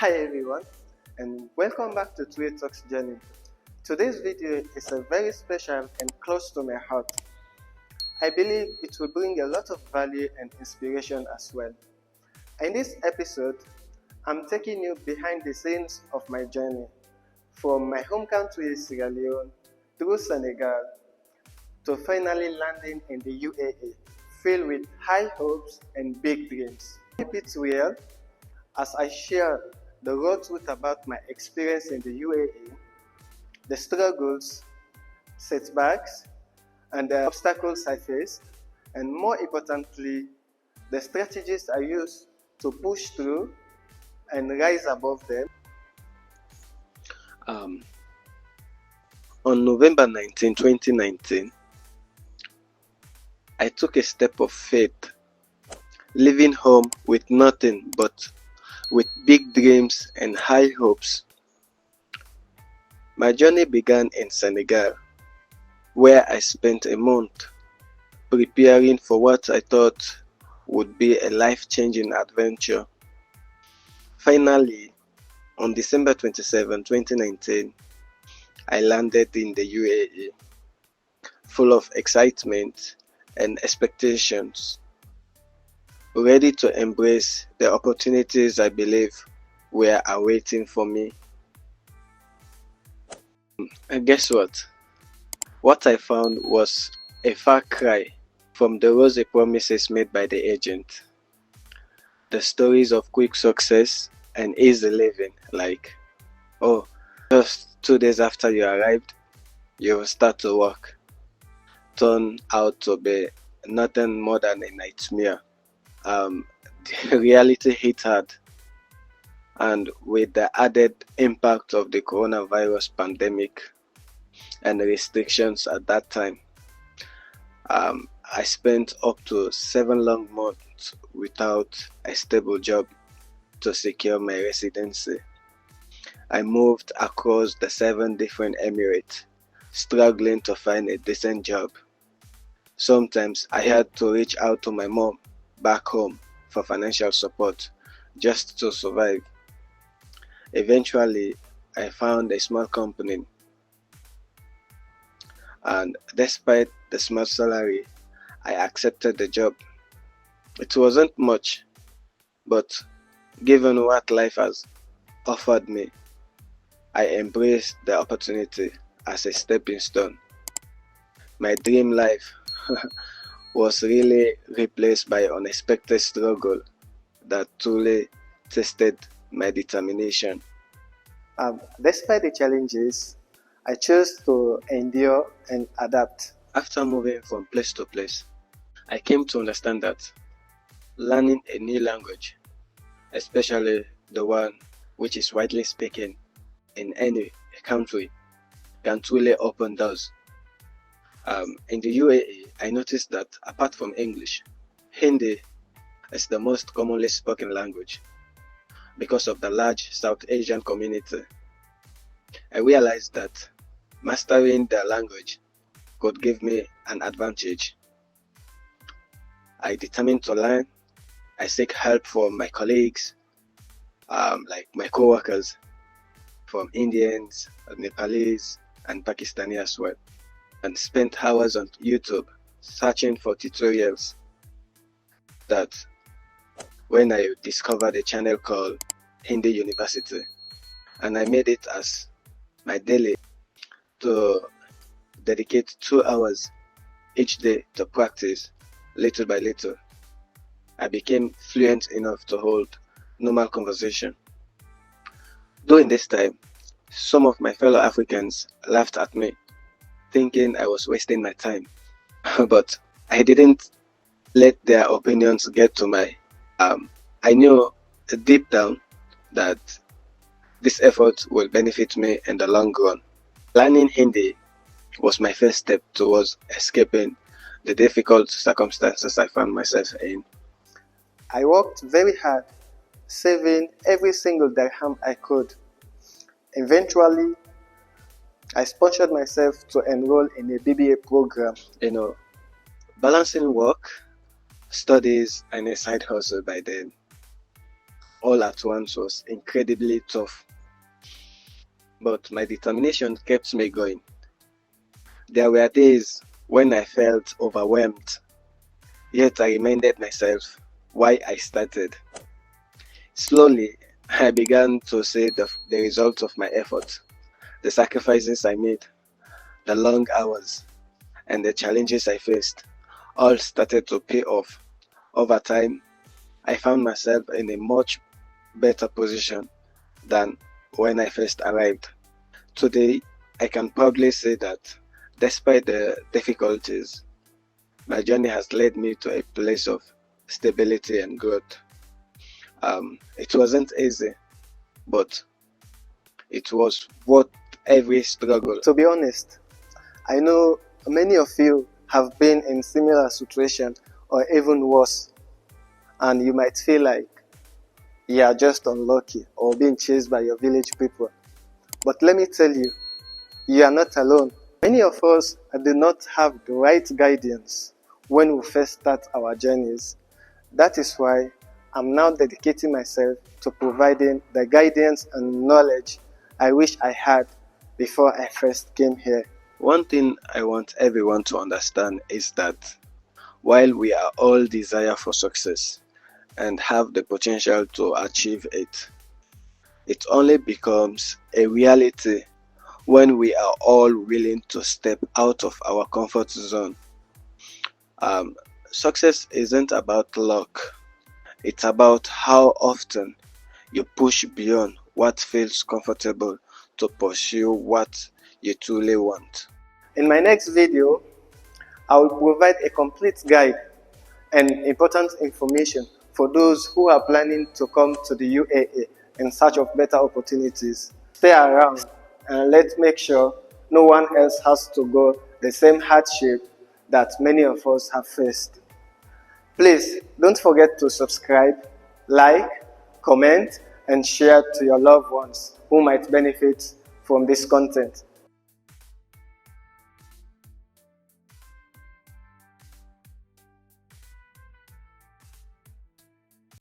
Hi everyone, and welcome back to Turay Talks Journey. Today's video is a very special and close to my heart. I believe it will bring a lot of value and inspiration as well. In this episode, I'm taking you behind the scenes of my journey from my home country Sierra Leone through Senegal to finally landing in the UAE, filled with high hopes and big dreams. Keep it real as I share the raw truth about my experience in the UAE, the struggles, setbacks, and the obstacles I faced, and more importantly, the strategies I used to push through and rise above them. On November 19, 2019, I took a step of faith, leaving home with nothing but with big dreams and high hopes. My journey began in Senegal, where I spent a month preparing for what I thought would be a life-changing adventure. Finally, on December 27, 2019, I landed in the UAE, full of excitement and expectations, ready to embrace the opportunities I believe were awaiting for me. And guess what? What I found was a far cry from the rosy promises made by the agent. The stories of quick success and easy living, like, oh, just 2 days after you arrived, you will start to work, turned out to be nothing more than a nightmare. The reality hit hard, and with the added impact of the coronavirus pandemic and the restrictions at that time, I spent up to 7 long months without a stable job to secure my residency. I moved across the 7 different emirates, struggling to find a decent job. Sometimes I had to reach out to my mom back home for financial support just to survive. Eventually, I found a small company, and despite the small salary, I accepted the job. It wasn't much, but given what life has offered me, I embraced the opportunity as a stepping stone. My dream life was really replaced by unexpected struggle that truly tested my determination. Despite the challenges, I chose to endure and adapt. After moving from place to place, I came to understand that learning a new language, especially the one which is widely spoken in any country, can truly open doors. In the UAE, I noticed that apart from English, Hindi is the most commonly spoken language because of the large South Asian community. I realized that mastering the language could give me an advantage. I determined to learn. I seek help from my colleagues, like my co-workers from Indians, Nepalese, and Pakistani as well, and spent hours on YouTube searching for tutorials. That when I discovered a channel called Hindi University, and I made it as my daily to dedicate 2 hours each day to practice little by little. I became fluent enough to hold normal conversation. During this time, some of my fellow Africans laughed at me, thinking I was wasting my time. But I didn't let their opinions get to my I knew deep down that this effort will benefit me in the long run. Learning Hindi was my first step towards escaping the difficult circumstances I found myself in. I worked very hard, saving every single dirham I could. Eventually, I sponsored myself to enroll in a BBA program. Balancing work, studies, and a side hustle by then. all at once was incredibly tough, but my determination kept me going. There were days when I felt overwhelmed, yet I reminded myself why I started. Slowly, I began to see the results of my effort, the sacrifices I made, the long hours, and the challenges I faced all started to pay off. Over time, I found myself in a much better position than when I first arrived. Today, I can proudly say that despite the difficulties, my journey has led me to a place of stability and growth. It wasn't easy, but it was worth every struggle. To be honest, I know many of you have been in similar situation or even worse, and you might feel like you are just unlucky or being chased by your village people. But let me tell you, you are not alone. Many of us do not have the right guidance when we first start our journeys. That is why I'm now dedicating myself to providing the guidance and knowledge I wish I had before I first came here. One thing I want everyone to understand is that while we are all desire for success and have the potential to achieve it, it only becomes a reality when we are all willing to step out of our comfort zone. Um, Success isn't about luck, it's about how often you push beyond what feels comfortable to pursue what you truly want. In my next video, I will provide a complete guide and important information for those who are planning to come to the UAE in search of better opportunities. Stay around and let's make sure no one else has to go the same hardship that many of us have faced. Please don't forget to subscribe, like, comment, and share to your loved ones who might benefit from this content.